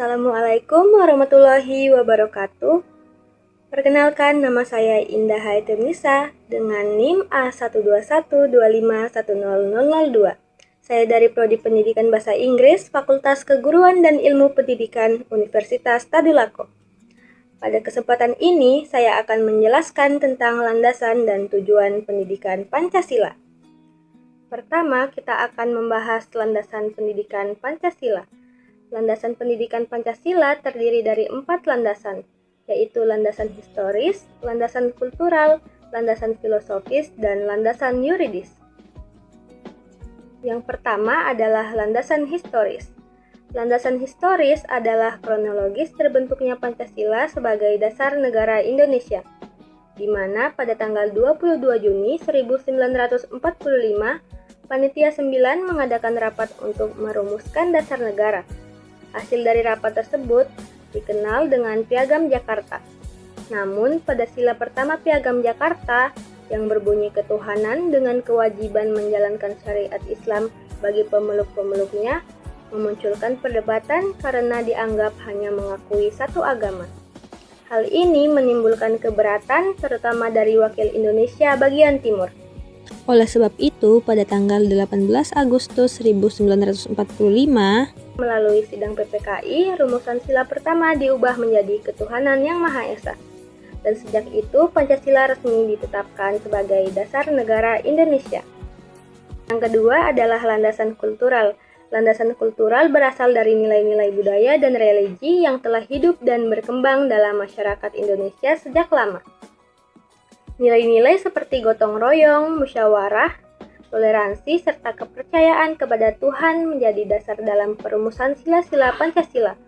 Assalamualaikum warahmatullahi wabarakatuh. Perkenalkan, nama saya Indah Haiturnisa dengan NIM A12125100002. Saya dari Prodi Pendidikan Bahasa Inggris, Fakultas Keguruan dan Ilmu Pendidikan, Universitas Tadulako. Pada kesempatan ini, saya akan menjelaskan tentang landasan dan tujuan pendidikan Pancasila. Pertama, kita akan membahas landasan pendidikan Pancasila. Landasan pendidikan Pancasila terdiri dari 4 landasan, yaitu landasan historis, landasan kultural, landasan filosofis, dan landasan yuridis. Yang pertama adalah landasan historis. Landasan historis adalah kronologis terbentuknya Pancasila sebagai dasar negara Indonesia, di mana pada tanggal 22 Juni 1945, Panitia 9 mengadakan rapat untuk merumuskan dasar negara. Hasil dari rapat tersebut dikenal dengan Piagam Jakarta. Namun, pada sila pertama Piagam Jakarta yang berbunyi ketuhanan dengan kewajiban menjalankan syariat Islam bagi pemeluk-pemeluknya memunculkan perdebatan karena dianggap hanya mengakui satu agama. Hal ini menimbulkan keberatan terutama dari wakil Indonesia bagian timur. Oleh sebab itu, pada tanggal 18 Agustus 1945, melalui sidang PPKI, rumusan sila pertama diubah menjadi ketuhanan yang Maha Esa. Dan sejak itu, Pancasila resmi ditetapkan sebagai dasar negara Indonesia. Yang kedua adalah landasan kultural. Landasan kultural berasal dari nilai-nilai budaya dan religi yang telah hidup dan berkembang dalam masyarakat Indonesia sejak lama. Nilai-nilai seperti gotong royong, musyawarah, toleransi, serta kepercayaan kepada Tuhan menjadi dasar dalam perumusan sila-sila Pancasila.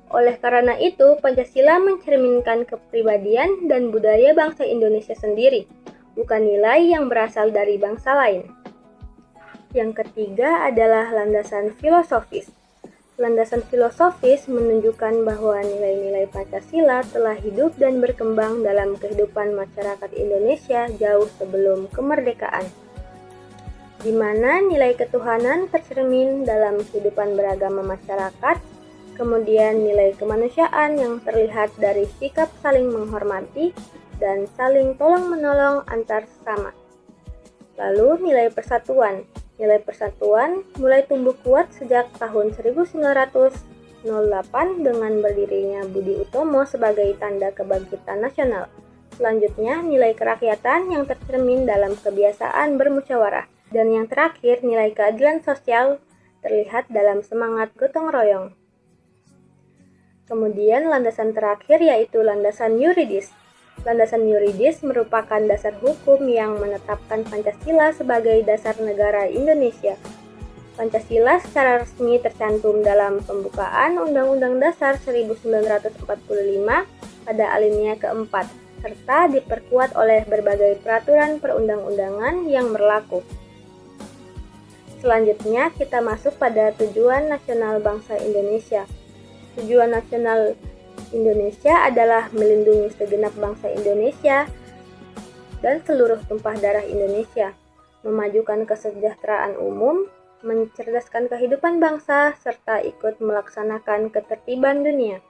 Oleh karena itu, Pancasila mencerminkan kepribadian dan budaya bangsa Indonesia sendiri, bukan nilai yang berasal dari bangsa lain. Yang ketiga adalah landasan filosofis. Landasan filosofis menunjukkan bahwa nilai-nilai Pancasila telah hidup dan berkembang dalam kehidupan masyarakat Indonesia jauh sebelum kemerdekaan, di mana nilai ketuhanan tercermin dalam kehidupan beragama masyarakat, kemudian nilai kemanusiaan yang terlihat dari sikap saling menghormati dan saling tolong-menolong antar sesama. Lalu nilai persatuan. Nilai persatuan mulai tumbuh kuat sejak tahun 1908 dengan berdirinya Budi Utomo sebagai tanda kebangkitan nasional. Selanjutnya, nilai kerakyatan yang tercermin dalam kebiasaan bermusyawarah. Dan yang terakhir, nilai keadilan sosial terlihat dalam semangat gotong royong. Kemudian landasan terakhir yaitu landasan yuridis. Landasan yuridis merupakan dasar hukum yang menetapkan Pancasila sebagai dasar negara Indonesia. Pancasila secara resmi tercantum dalam pembukaan Undang-Undang Dasar 1945 pada alinea keempat, serta diperkuat oleh berbagai peraturan perundang-undangan yang berlaku. Selanjutnya kita masuk pada tujuan nasional bangsa Indonesia. Tujuan nasional Indonesia adalah melindungi segenap bangsa Indonesia dan seluruh tumpah darah Indonesia, memajukan kesejahteraan umum, mencerdaskan kehidupan bangsa, serta ikut melaksanakan ketertiban dunia.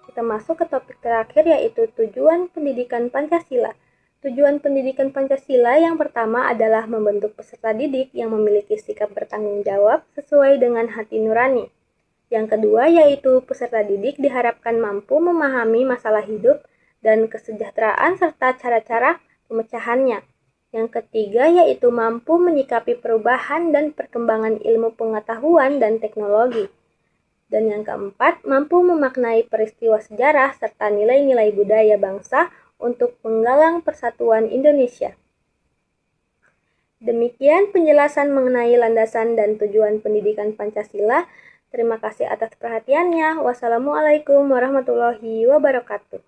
Kita masuk ke topik terakhir yaitu tujuan pendidikan Pancasila. Tujuan pendidikan Pancasila yang pertama adalah membentuk peserta didik yang memiliki sikap bertanggung jawab sesuai dengan hati nurani. Yang kedua yaitu peserta didik diharapkan mampu memahami masalah hidup dan kesejahteraan serta cara-cara pemecahannya. Yang ketiga yaitu mampu menyikapi perubahan dan perkembangan ilmu pengetahuan dan teknologi. Dan yang keempat, mampu memaknai peristiwa sejarah serta nilai-nilai budaya bangsa untuk penggalang persatuan Indonesia. Demikian penjelasan mengenai landasan dan tujuan pendidikan Pancasila. Terima kasih atas perhatiannya. Wassalamualaikum warahmatullahi wabarakatuh.